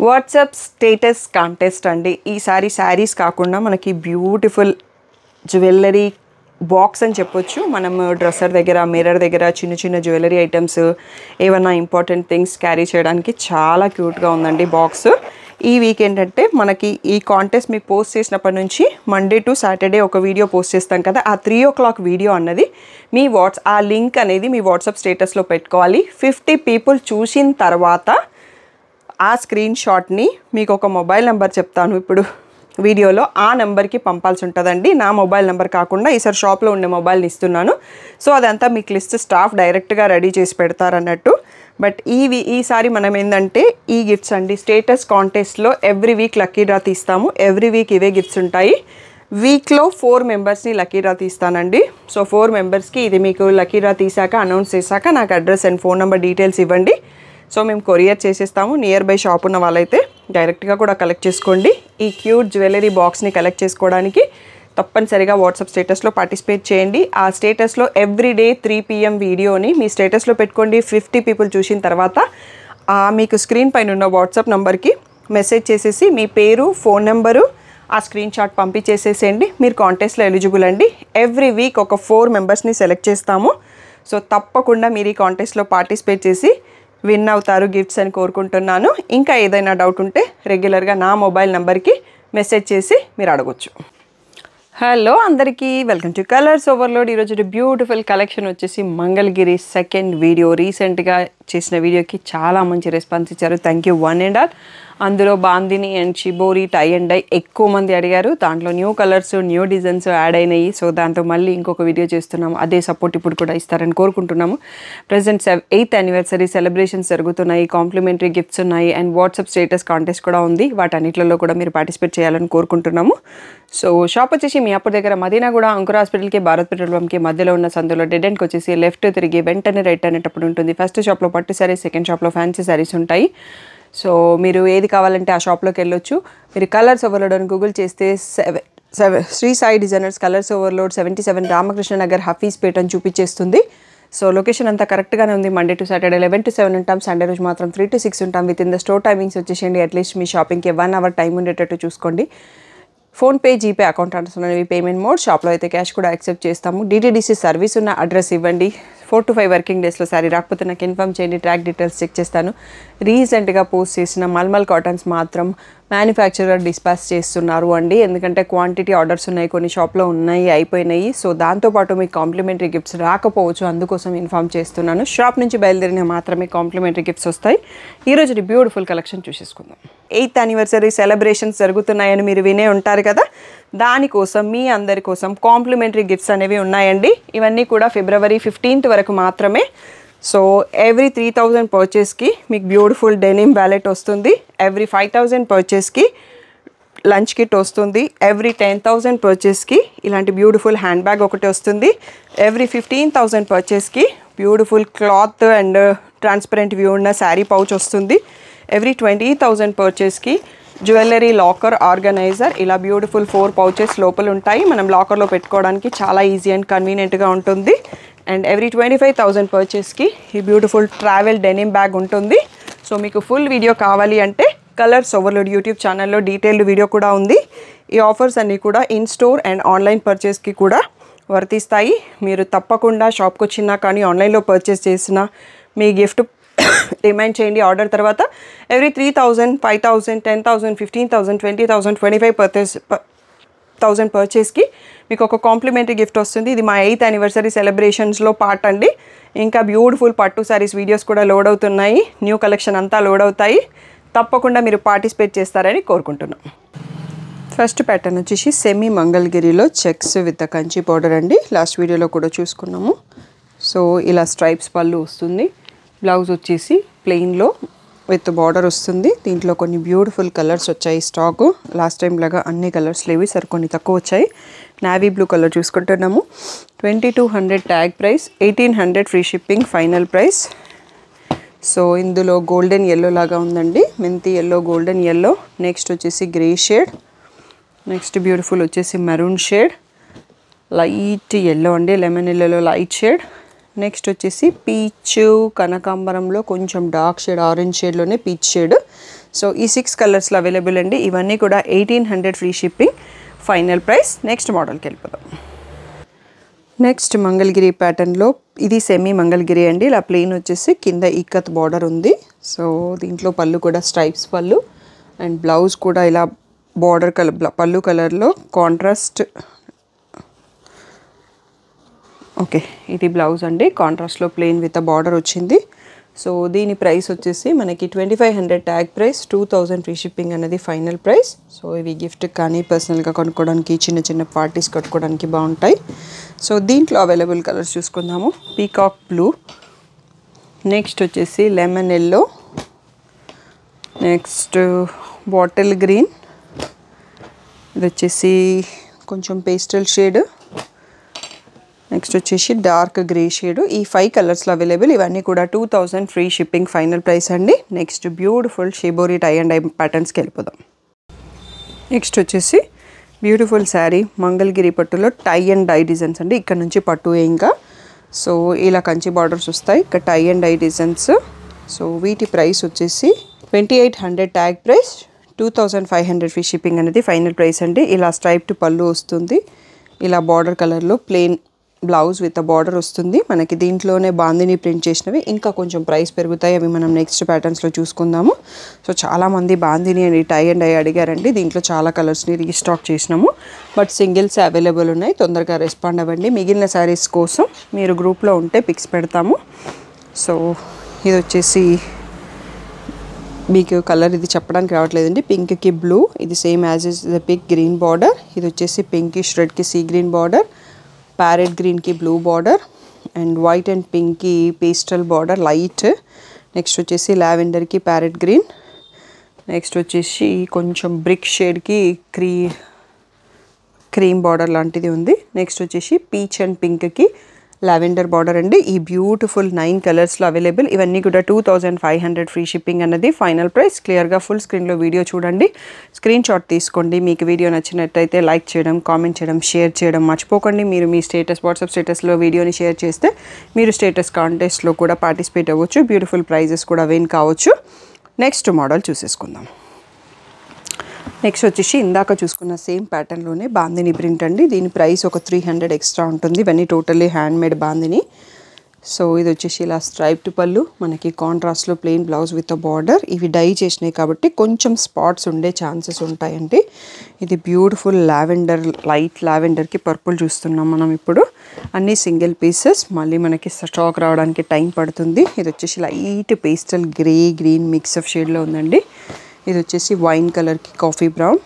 WhatsApp status contest అండి. ఈసారి శారీస్ కాకుండా మనకి బ్యూటిఫుల్ జ్యువెలరీ బాక్స్ అని చెప్పొచ్చు. మనం డ్రెస్సర్ దగ్గర, మిర్రర్ దగ్గర చిన్న చిన్న జ్యువెలరీ ఐటమ్స్, ఏమన్నా ఇంపార్టెంట్ థింగ్స్ క్యారీ చేయడానికి చాలా క్యూట్గా ఉందండి బాక్స్. ఈ వీక్ ఏంటంటే మనకి ఈ కాంటెస్ట్ మీకు పోస్ట్ చేసినప్పటి నుంచి మండే టు సాటర్డే ఒక వీడియో పోస్ట్ చేస్తాం కదా, ఆ 3 o'clock వీడియో అన్నది మీ ఆ లింక్ అనేది మీ వాట్సాప్ స్టేటస్లో పెట్టుకోవాలి. 50 people చూసిన తర్వాత ఆ స్క్రీన్ షాట్ని మీకు ఒక మొబైల్ నెంబర్ చెప్తాను ఇప్పుడు వీడియోలో, ఆ నెంబర్కి పంపాల్సి ఉంటుందండి. నా మొబైల్ నెంబర్ కాకుండా ఈసారి షాప్లో ఉండే మొబైల్ని ఇస్తున్నాను. సో అదంతా మీకు లిస్ట్ స్టాఫ్ డైరెక్ట్గా రెడీ చేసి పెడతారన్నట్టు. బట్ ఈసారి మనం ఏంటంటే ఈ గిఫ్ట్స్ అండి, స్టేటస్ కాంటెస్ట్లో ఎవ్రీ వీక్ లక్కీ డ్రా తీస్తాము. ఎవ్రీ వీక్ ఇవే గిఫ్ట్స్ ఉంటాయి. వీక్లో 4 మెంబర్స్ని లక్కీ డ్రా తీస్తానండి. సో 4 మెంబర్స్కి ఇది మీకు లక్కీ డ్రా తీసాక అనౌన్స్ చేశాక నాకు address and phone number details ఇవ్వండి. సో మేము కొరియర్ చేసేస్తాము. నియర్ బై షాప్ ఉన్న వాళ్ళైతే డైరెక్ట్గా కూడా కలెక్ట్ చేసుకోండి. ఈ క్యూట్ జ్యువెలరీ బాక్స్ని కలెక్ట్ చేసుకోవడానికి తప్పనిసరిగా వాట్సాప్ స్టేటస్లో పార్టిసిపేట్ చేయండి. ఆ స్టేటస్లో ఎవ్రీడే 3 PM వీడియోని మీ స్టేటస్లో పెట్టుకోండి. 50 people చూసిన తర్వాత మీకు స్క్రీన్ పైన ఉన్న వాట్సాప్ నెంబర్కి మెసేజ్ చేసేసి మీ పేరు, ఫోన్ నెంబరు, ఆ స్క్రీన్ షాట్ పంపించేసేసేయండి. మీరు కాంటెస్ట్లో ఎలిజిబుల్ అండి. ఎవ్రీ వీక్ ఒక 4 మెంబర్స్ని సెలెక్ట్ చేస్తాము. సో తప్పకుండా మీరు ఈ కాంటెస్ట్లో పార్టిసిపేట్ చేసి విన్ అవుతారు గిఫ్ట్స్ అని కోరుకుంటున్నాను. ఇంకా ఏదైనా డౌట్ ఉంటే రెగ్యులర్గా నా మొబైల్ నెంబర్కి మెసేజ్ చేసి మీరు అడగొచ్చు. హలో అందరికీ, వెల్కమ్ టు కలర్స్ ఓవర్లోడ్. ఈరోజు బ్యూటిఫుల్ కలెక్షన్ వచ్చేసి మంగళగిరి సెకండ్ వీడియో. రీసెంట్గా చేసిన వీడియోకి చాలా మంచి రెస్పాన్స్ ఇచ్చారు. Thank you one and all. అందులో bandhani and shibori, tie and dye ఎక్కువ మంది అడిగారు. దాంట్లో new colours, new designs add అయినాయి. సో దాంతో మళ్ళీ ఇంకొక వీడియో చేస్తున్నాము. అదే సపోర్ట్ ఇప్పుడు కూడా ఇస్తారని కోరుకుంటున్నాము. ప్రజెంట్ 8th anniversary సెలబ్రేషన్స్ జరుగుతున్నాయి. కాంప్లిమెంటరీ గిఫ్ట్స్ ఉన్నాయి అండ్ వాట్సాప్ స్టేటస్ కాంటెస్ట్ కూడా ఉంది. వాటన్నిటిలో కూడా మీరు పార్టిసిపేట్ చేయాలని కోరుకుంటున్నాము. సో షాప్ వచ్చేసి మీ అప్పటి దగ్గర మదీనాగూడ అంకుర్ హాస్పిటల్కి, భారత్ పెట్రోల్ బంక్కి మధ్యలో ఉన్న సందులో డెడ్ ఎండ్కి వచ్చేసి లెఫ్ట్ తిరిగి వెంటనే రైట్ అనేటప్పుడు ఉంటుంది. ఫస్ట్ షాప్లో పట్టు శారీస్, సెకండ్ షాప్లో ఫ్యాన్సీ శారీస్ ఉంటాయి. సో మీరు ఏది కావాలంటే ఆ షాప్లోకి వెళ్ళొచ్చు. మీరు కలర్స్ ఓవర్లోడ్ అని గూగుల్ చేస్తే Shri Sai designers colours overload 77 Ramakrishna Nagar Hafeezpet అని చూపించేస్తుంది. సో లొకేషన్ అంతా కరెక్ట్గానే ఉంది. మండే టు సాటర్డే 11 to 7 ఉంటాం. సండే రోజు మాత్రం 3 to 6 ఉంటాం. With in the store timings వచ్చేసేయండి. అట్లీస్ట్ మీ షాపింగ్కి 1 hour టైం ఉండేటట్టు చూసుకోండి. PhonePe, GPay account transfer payment mode. షాప్లో అయితే క్యాష్ కూడా యాక్సెప్ట్ చేస్తాము. DTDC సర్వీస్ ఉన్న అడ్రస్ ఇవ్వండి. 4 to 5 వర్కింగ్ డేస్లో శారీ రాకపోతే నాకు ఇన్ఫామ్ చేయండి. ట్రాక్ డీటెయిల్స్ చెక్ చేస్తాను. రీసెంట్గా పోస్ట్ చేసిన మల్మల్ కాటన్స్ మాత్రం మ్యానుఫ్యాక్చరర్ డిస్పాచ్ చేస్తున్నారు అండి. ఎందుకంటే క్వాంటిటీ ఆర్డర్స్ ఉన్నాయి, కొన్ని షాప్లో ఉన్నాయి, అయిపోయినాయి. సో దాంతోపాటు మీకు కాంప్లిమెంటరీ గిఫ్ట్స్ రాకపోవచ్చు, అందుకోసం ఇన్ఫామ్ చేస్తున్నాను. షాప్ నుంచి బయలుదేరిన మాత్రమే కాంప్లిమెంటరీ గిఫ్ట్స్ వస్తాయి. ఈరోజు బ్యూటిఫుల్ కలెక్షన్ చూసేసుకుందాం. 8th anniversary సెలబ్రేషన్స్ జరుగుతున్నాయని మీరు వినే ఉంటారు కదా, దానికోసం మీ అందరి కోసం కాంప్లిమెంటరీ గిఫ్ట్స్ అనేవి ఉన్నాయండి. ఇవన్నీ కూడా February 15th వరకు మాత్రమే. సో ఎవ్రీ 3000 పర్చేస్కి మీకు బ్యూటిఫుల్ డెనిమ్ వ్యాలెట్ వస్తుంది. ఎవ్రీ 5000 పర్చేస్కి లంచ్ కిట్ వస్తుంది. ఎవ్రీ 10,000 పర్చేస్కి ఇలాంటి బ్యూటిఫుల్ హ్యాండ్ బ్యాగ్ ఒకటి వస్తుంది. ఎవ్రీ 15,000 పర్చేస్కి beautiful cloth and transparent view ఉన్న శారీ పౌచ్ వస్తుంది. ఎవ్రీ 20,000 పర్చేస్కి జ్యువెలరీ లాకర్ ఆర్గనైజర్, ఇలా బ్యూటిఫుల్ 4 pouches లోపల ఉంటాయి. మనం లాకర్లో పెట్టుకోవడానికి చాలా ఈజీ అండ్ కన్వీనియంట్గా ఉంటుంది. అండ్ ఎవ్రీ 25,000 పర్చేస్కి ఈ బ్యూటిఫుల్ ట్రావెల్ డెనిమ్ బ్యాగ్ ఉంటుంది. సో మీకు ఫుల్ వీడియో కావాలి అంటే కలర్స్ ఓవర్లోడ్ యూట్యూబ్ ఛానల్లో డీటెయిల్డ్ వీడియో కూడా ఉంది. ఈ ఆఫర్స్ అన్నీ కూడా ఇన్ స్టోర్ అండ్ ఆన్లైన్ పర్చేస్కి కూడా వర్తిస్తాయి. మీరు తప్పకుండా షాప్కి వచ్చినా కానీ ఆన్లైన్లో పర్చేస్ చేసిన మీ గిఫ్ట్ రిమైండ్ చేయండి ఆర్డర్ తర్వాత. ఎవ్రీ 3,000, 5,000, 10,000, 15,000, 20,000, 25,000 పర్చేస్కి మీకు ఒక కాంప్లిమెంటరీ గిఫ్ట్ వస్తుంది. ఇది మా 8th anniversary సెలబ్రేషన్స్లో పార్ట్ అండి. ఇంకా బ్యూటిఫుల్ పట్టు శారీస్ వీడియోస్ కూడా లోడ్ అవుతున్నాయి. న్యూ కలెక్షన్ అంతా లోడ్ అవుతాయి. తప్పకుండా మీరు పార్టిసిపేట్ చేస్తారని కోరుకుంటున్నాం. ఫస్ట్ ప్యాటర్న్ వచ్చేసి సెమీ మంగళగిరిలో చెక్స్ విత్ కంచి పౌడర్ అండి. లాస్ట్ వీడియోలో కూడా చూసుకున్నాము. సో ఇలా స్ట్రైప్స్ పళ్ళు వస్తుంది. బ్లౌజ్ వచ్చేసి ప్లెయిన్లో విత్ బార్డర్ వస్తుంది. దీంట్లో కొన్ని బ్యూటిఫుల్ కలర్స్ వచ్చాయి స్టాకు. లాస్ట్ టైం లాగా అన్ని కలర్స్ లేవి, సరే కొన్ని తక్కువ వచ్చాయి. నావీ బ్లూ కలర్ చూసుకుంటున్నాము. 2200 tag price, 1800 free shipping final price. So ఇందులో గోల్డెన్ ఎల్లో లాగా ఉందండి, మెంతి ఎల్లో, గోల్డెన్ ఎల్లో. నెక్స్ట్ వచ్చేసి గ్రే షేడ్. నెక్స్ట్ బ్యూటిఫుల్ వచ్చేసి మెరూన్ షేడ్, లైట్ ఎల్లో అండి, లెమన్ ఎల్లోలో లైట్ షేడ్. నెక్స్ట్ వచ్చేసి పీచ్ కనకాంబరంలో కొంచెం డార్క్ షేడ్ ఆరెంజ్ షేడ్లోనే పీచ్ షేడ్. సో ఈ 6 కలర్స్లో అవైలబుల్ అండి. ఇవన్నీ కూడా 1800 free shipping final price. Next మోడల్కి వెళ్ళిపోదాం. నెక్స్ట్ మంగళగిరి ప్యాటర్న్లో ఇది సెమీ మంగళగిరి అండి. ఇలా ప్లెయిన్ వచ్చేసి కింద ఇక్కత్ బార్డర్ ఉంది. సో దీంట్లో పళ్ళు కూడా స్ట్రైప్స్ పళ్ళు అండ్ బ్లౌజ్ కూడా ఇలా బార్డర్ కలర్ పళ్ళు కలర్లో కాంట్రాస్ట్. ఓకే, ఇది బ్లౌజ్ అండి. కాంట్రాస్ట్లో ప్లెయిన్ విత్ బార్డర్ వచ్చింది. సో దీని ప్రైస్ వచ్చేసి మనకి 2500 ట్యాగ్ ప్రైస్, 2000 ఫ్రీ షిప్పింగ్ అనేది ఫైనల్ ప్రైస్. సో ఇవి గిఫ్ట్ కానీ పర్సనల్గా కొనుక్కోవడానికి చిన్న చిన్న పార్టీస్ కట్టుకోవడానికి బాగుంటాయి. సో దీంట్లో అవైలబుల్ కలర్స్ చూసుకుందాము. పీకాక్ బ్లూ, నెక్స్ట్ వచ్చేసి lemon yellow, next bottle green, ఇది వచ్చేసి కొంచెం పేస్టల్ షేడ్, నెక్స్ట్ వచ్చేసి డార్క్ గ్రే షేడ్. ఈ 5 కలర్స్లో అవైలబుల్. ఇవన్నీ కూడా 2000 ఫ్రీ షిప్పింగ్ ఫైనల్ ప్రైస్ అండి. Next beautiful shibori tie and dye ప్యాటర్న్స్కి వెళ్ళిపోదాం. నెక్స్ట్ వచ్చేసి బ్యూటిఫుల్ శారీ మంగళగిరి పట్టులో టై అండ్ డై డిజైన్స్ అండి. ఇక్కడ నుంచి పట్టు ఇంకా. సో ఇలా కంచి బార్డర్స్ వస్తాయి. ఇక్కడ tie and dye designs. So వీటి ప్రైస్ వచ్చేసి 2800 ట్యాగ్ ప్రైస్, 2500 ఫ్రీ షిప్పింగ్ అనేది ఫైనల్ ప్రైస్ అండి. ఇలా స్ట్రైప్డ్ పళ్ళు వస్తుంది. ఇలా బార్డర్ కలర్లో ప్లెయిన్ బ్లౌజ్ విత్ బార్డర్ వస్తుంది. మనకి దీంట్లోనే బాందిని ప్రింట్ చేసినవి ఇంకా కొంచెం ప్రైస్ పెరుగుతాయి. అవి మనం నెక్స్ట్ ప్యాటర్న్స్లో చూసుకుందాము. సో చాలామంది bandhani and tie and dye అడిగారండి. దీంట్లో చాలా కలర్స్ని రీస్టాక్ చేసినాము. బట్ సింగిల్స్ అవైలబుల్ ఉన్నాయి. తొందరగా రెస్పాండ్ అవ్వండి. మిగిలిన శారీస్ కోసం మీరు గ్రూప్లో ఉంటే పిక్స్ పెడతాము. సో ఇది వచ్చేసి మీకు కలర్ ఇది చెప్పడానికి రావట్లేదండి. పింక్కి బ్లూ, ఇది same as is the pick green border. ఇది వచ్చేసి పింకిష్ రెడ్కి సీ గ్రీన్ బార్డర్, ప్యారెట్ గ్రీన్కి blue border and white and పింక్కి పేస్టల్ బార్డర్ లైట్. నెక్స్ట్ వచ్చేసి లావెండర్కి ప్యారెట్ గ్రీన్, నెక్స్ట్ వచ్చేసి కొంచెం బ్రిక్ షేడ్కి క్రీమ్ బార్డర్ లాంటిది ఉంది. నెక్స్ట్ వచ్చేసి పీచ్ అండ్ పింక్కి లావెండర్ బార్డర్ అండి. ఈ బ్యూటిఫుల్ 9 కలర్స్లో అవైలబుల్. ఇవన్నీ కూడా 2500 ఫ్రీ షిప్పింగ్ అన్నది ఫైనల్ ప్రైస్. క్లియర్గా ఫుల్ స్క్రీన్లో వీడియో చూడండి, స్క్రీన్ షాట్ తీసుకోండి. మీకు వీడియో నచ్చినట్టయితే లైక్ చేయడం, కామెంట్ చేయడం, షేర్ చేయడం మర్చిపోకండి. మీరు మీ స్టేటస్ వాట్సాప్ స్టేటస్లో వీడియోని షేర్ చేస్తే మీరు స్టేటస్ కాంటెస్ట్లో కూడా పార్టిసిపేట్ అవ్వచ్చు. బ్యూటిఫుల్ ప్రైజెస్ కూడా విన్ కావచ్చు. నెక్స్ట్ మోడల్ చూసేసుకుందాం. నెక్స్ట్ వచ్చేసి ఇందాక చూసుకున్న సేమ్ ప్యాటర్న్లోనే బాందిని ప్రింట్ అండి. దీని ప్రైస్ ఒక 300 ఎక్స్ట్రా ఉంటుంది. ఇవన్నీ టోటల్లీ హ్యాండ్మేడ్ బాందిని. సో ఇది వచ్చేసి ఇలా స్ట్రైప్డ్ పళ్ళు, మనకి కాంట్రాస్ట్లో ప్లెయిన్ బ్లౌజ్ విత్ బార్డర్. ఇవి డై చేసినాయి కాబట్టి కొంచెం స్పాట్స్ ఉండే ఛాన్సెస్ ఉంటాయండి. ఇది బ్యూటిఫుల్ లావెండర్, లైట్ లావెండర్కి పర్పుల్ చూస్తున్నాం మనం ఇప్పుడు. అన్నీ సింగిల్ పీసెస్. మళ్ళీ మనకి స్టాక్ రావడానికి టైం పడుతుంది. ఇది వచ్చేసి light pastel grey green mix of షేడ్లో ఉందండి. ఇది వచ్చేసి వైన్ కలర్కి కాఫీ బ్రౌన్,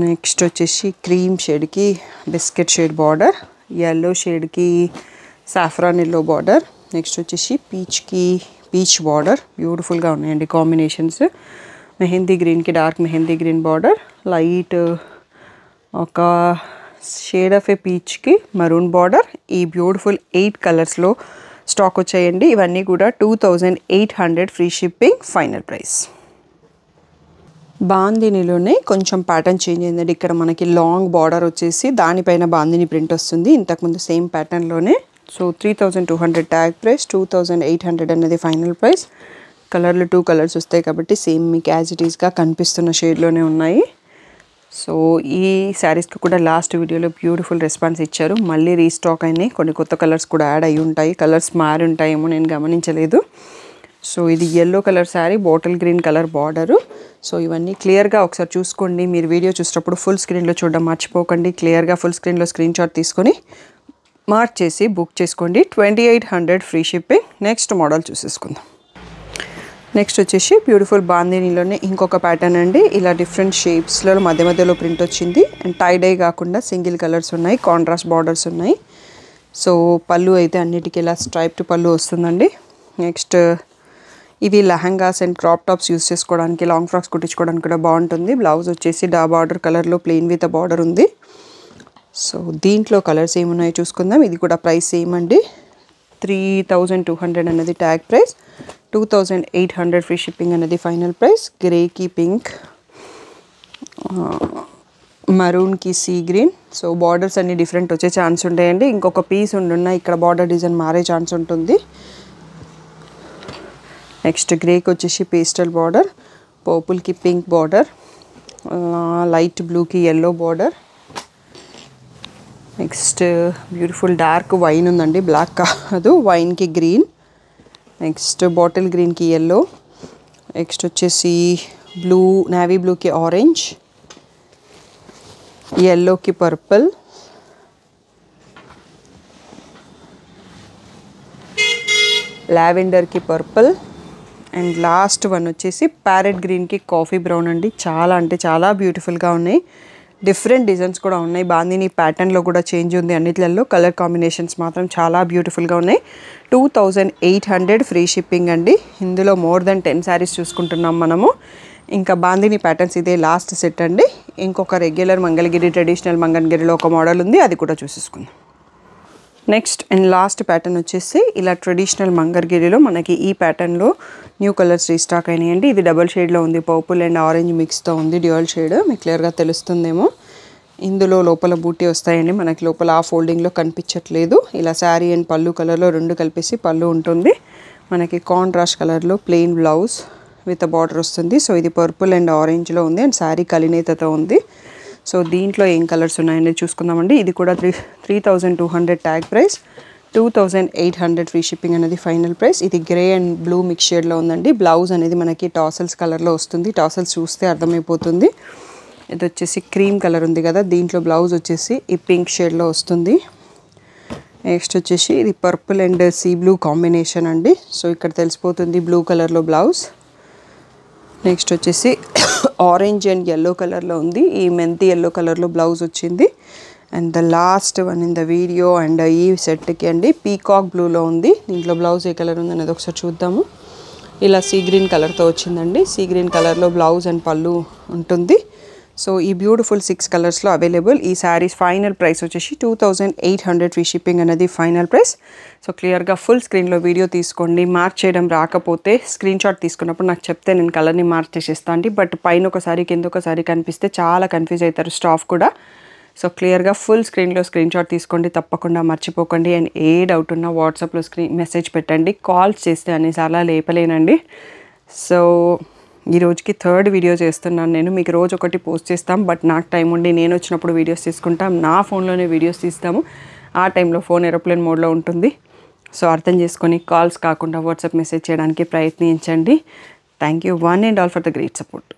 నెక్స్ట్ వచ్చేసి క్రీమ్ షేడ్కి బిస్కెట్ షేడ్ బార్డర్, ఎల్లో షేడ్కి సాఫ్రాన్ ఎల్లో బార్డర్, నెక్స్ట్ వచ్చేసి పీచ్కి పీచ్ బార్డర్. బ్యూటిఫుల్గా ఉన్నాయండి కాంబినేషన్స్. మెహందీ గ్రీన్కి dark mehndi green border, light ఒక షేడ్ ఆఫ్ ఏ పీచ్కి మరూన్ బార్డర్. ఈ బ్యూటిఫుల్ 8 కలర్స్లో స్టాక్ వచ్చాయండి. ఇవన్నీ కూడా 2800 ఫ్రీ షిప్పింగ్ ఫైనల్ ప్రైస్. బాందినిలోనే కొంచెం ప్యాటర్న్ చేంజ్ అయిందండి. ఇక్కడ మనకి లాంగ్ బార్డర్ వచ్చేసి దానిపైన బాందిని ప్రింట్ వస్తుంది. ఇంతకుముందు సేమ్ ప్యాటర్న్లోనే. సో 3200 ట్యాగ్ ప్రైస్, 2800 అనేది ఫైనల్ ప్రైస్. కలర్లు 2 కలర్స్ వస్తాయి కాబట్టి సేమ్ మీకు యాజ్ ఇట్ ఈస్గా కనిపిస్తున్న షేడ్లోనే ఉన్నాయి. సో ఈ శారీస్కి కూడా లాస్ట్ వీడియోలో బ్యూటిఫుల్ రెస్పాన్స్ ఇచ్చారు. మళ్ళీ రీస్టాక్ అయినాయి. కొన్ని కొత్త కలర్స్ కూడా యాడ్ అయ్యి ఉంటాయి. కలర్స్ మారి ఉంటాయేమో, నేను గమనించలేదు. సో ఇది yellow colour sari, bottle green colour border. So ఇవన్నీ క్లియర్గా ఒకసారి చూసుకోండి. మీరు వీడియో చూసేటప్పుడు ఫుల్ స్క్రీన్లో చూడడం మర్చిపోకండి. క్లియర్గా ఫుల్ స్క్రీన్లో స్క్రీన్ షాట్ తీసుకొని మార్క్ చేసి బుక్ చేసుకోండి. 2800 ఫ్రీ షిప్పింగ్. నెక్స్ట్ మోడల్ చూసేసుకుందాం. నెక్స్ట్ వచ్చేసి బ్యూటిఫుల్ బాందినీలోనే ఇంకొక ప్యాటర్న్ అండి. ఇలా డిఫరెంట్ షేప్స్లో మధ్య మధ్యలో ప్రింట్ వచ్చింది. అండ్ టై డై కాకుండా సింగిల్ కలర్స్ ఉన్నాయి, కాంట్రాస్ట్ బార్డర్స్ ఉన్నాయి. సో పళ్ళు అయితే అన్నిటికీ ఇలా స్ట్రైప్డ్ పళ్ళు వస్తుందండి. నెక్స్ట్ ఇవి lehengas and crop tops use చేసుకోవడానికి, లాంగ్ ఫ్రాక్స్ కుట్టించుకోవడానికి కూడా బాగుంటుంది. బ్లౌజ్ వచ్చేసి డా బార్డర్ కలర్లో ప్లెయిన్ విత్ బార్డర్ ఉంది. సో దీంట్లో కలర్స్ ఏమున్నాయో చూసుకుందాం. ఇది కూడా ప్రైస్ సేమ్ అండి. 3200 అన్నది ట్యాగ్ ప్రైస్, 2800 ఫ్రీ షిప్పింగ్ అనేది ఫైనల్ ప్రైస్. గ్రేకి పింక్, మరూన్కి సీ గ్రీన్. సో బార్డర్స్ అన్ని డిఫరెంట్ వచ్చే ఛాన్స్ ఉంటాయండి. ఇంకొక పీస్ ఉండున్న ఇక్కడ బార్డర్ డిజైన్ మారే ఛాన్స్ ఉంటుంది. నెక్స్ట్ గ్రేకి వచ్చేసి పేస్టల్ బార్డర్, పర్పుల్కి పింక్ బార్డర్, లైట్ బ్లూకి yellow border. Next beautiful dark wine ఉందండి, బ్లాక్ కాదు, వైన్కి గ్రీన్. నెక్స్ట్ బాటిల్ గ్రీన్కి ఎల్లో. నెక్స్ట్ వచ్చేసి బ్లూ, నేవీ బ్లూకి ఆరెంజ్, ఎల్లోకి పర్పుల్, లావెండర్కి పర్పుల్, అండ్ లాస్ట్ వన్ వచ్చేసి ప్యారెట్ గ్రీన్కి కాఫీ బ్రౌన్ అండి. చాలా అంటే చాలా బ్యూటిఫుల్గా ఉన్నాయి. డిఫరెంట్ డిజైన్స్ కూడా ఉన్నాయి. బాందిని ప్యాటర్న్లో కూడా చేంజ్ ఉంది అన్నిట్లలో. కలర్ కాంబినేషన్స్ మాత్రం చాలా బ్యూటిఫుల్గా ఉన్నాయి. 2800 ఫ్రీ షిప్పింగ్ అండి. ఇందులో మోర్ దెన్ 10 శారీస్ చూసుకుంటున్నాం మనము. ఇంకా బాందిని ప్యాటర్న్స్ ఇదే లాస్ట్ సెట్ అండి. ఇంకొక రెగ్యులర్ మంగళగిరి ట్రెడిషనల్ మంగళగిరిలో ఒక మోడల్ ఉంది, అది కూడా చూసేసుకుందాం. నెక్స్ట్ అండ్ లాస్ట్ ప్యాటర్న్ వచ్చేసి ఇలా ట్రెడిషనల్ మంగళగిరిలో మనకి ఈ ప్యాటర్న్లో న్యూ కలర్స్ రీస్టాక్ అయినాయండి. ఇది డబల్ షేడ్లో ఉంది, పర్పుల్ అండ్ ఆరెంజ్ మిక్స్తో ఉంది, డ్యూయల్ షేడ్. మీకు క్లియర్గా తెలుస్తుందేమో. ఇందులో లోపల బూటీ వస్తాయండి, మనకి లోపల ఆ ఫోల్డింగ్లో కనిపించట్లేదు. ఇలా శారీ అండ్ పళ్ళు కలర్లో రెండు కలిపేసి పళ్ళు ఉంటుంది. మనకి కాంట్రాస్ట్ కలర్లో ప్లెయిన్ బ్లౌజ్ విత్ బార్డర్ వస్తుంది. సో ఇది పర్పుల్ అండ్ ఆరెంజ్లో ఉంది అండ్ శారీ కలినేతతో ఉంది. సో దీంట్లో ఏం కలర్స్ ఉన్నాయండి చూసుకుందామండి. ఇది కూడా 3200 ట్యాగ్ ప్రైస్, 2800 ఫ్రీ షిప్పింగ్ అనేది ఫైనల్ ప్రైస్. ఇది గ్రే అండ్ బ్లూ మిక్స్ షేడ్లో ఉందండి. బ్లౌజ్ అనేది మనకి టాసల్స్ కలర్లో వస్తుంది. టాసల్స్ చూస్తే అర్థమైపోతుంది. ఇది వచ్చేసి క్రీమ్ కలర్ ఉంది కదా, దీంట్లో బ్లౌజ్ వచ్చేసి ఈ పింక్ షేడ్లో వస్తుంది. నెక్స్ట్ వచ్చేసి ఇది purple and sea blue combination అండి. సో ఇక్కడ తెలిసిపోతుంది బ్లూ కలర్లో బ్లౌజ్. నెక్స్ట్ వచ్చేసి ఆరెంజ్ అండ్ ఎల్లో కలర్లో ఉంది. ఈ మెంతి ఎల్లో కలర్లో బ్లౌజ్ వచ్చింది. And the last one in the video and ఈ సెట్కి అండి పీకాక్ బ్లూలో ఉంది. దీంట్లో బ్లౌజ్ ఏ కలర్ ఉంది అనేది ఒకసారి చూద్దాము. ఇలా సీ గ్రీన్ కలర్తో వచ్చిందండి. సీ గ్రీన్ కలర్లో బ్లౌజ్ అండ్ పళ్ళు ఉంటుంది. సో ఈ బ్యూటిఫుల్ 6 కలర్స్లో అవైలబుల్. ఈ శారీస్ ఫైనల్ ప్రైస్ వచ్చేసి 2800 ఫ్రీ షిప్పింగ్ అనేది ఫైనల్ ప్రైస్. సో క్లియర్గా ఫుల్ స్క్రీన్లో వీడియో తీసుకోండి. మార్క్ చేయడం రాకపోతే స్క్రీన్ షాట్ తీసుకున్నప్పుడు నాకు చెప్తే నేను కలర్ని మార్క్ చేసేస్తాను అండి. బట్ పైన ఒకసారి కింద ఒకసారి కనిపిస్తే చాలా కన్ఫ్యూజ్ అవుతారు స్టాఫ్ కూడా. సో క్లియర్గా ఫుల్ స్క్రీన్లో స్క్రీన్ షాట్ తీసుకోండి, తప్పకుండా మర్చిపోకండి. అండ్ ఏ డౌట్ ఉన్నా వాట్సాప్లో మెసేజ్ పెట్టండి. కాల్స్ చేస్తే అన్నిసార్లు లేపలేనండి. సో ఈ రోజుకి 3rd వీడియో చేస్తున్నాను నేను. మీకు రోజు ఒకటి పోస్ట్ చేస్తాం, బట్ నాకు టైం ఉండి నేను వచ్చినప్పుడు వీడియోస్ తీసుకుంటాం. నా ఫోన్లోనే వీడియోస్ తీస్తాము. ఆ టైంలో ఫోన్ ఏరోప్లేన్ మోడ్లో ఉంటుంది. సో అర్థం చేసుకొని కాల్స్ కాకుండా వాట్సాప్ మెసేజ్ చేయడానికి ప్రయత్నించండి. Thank you one and all for the great support.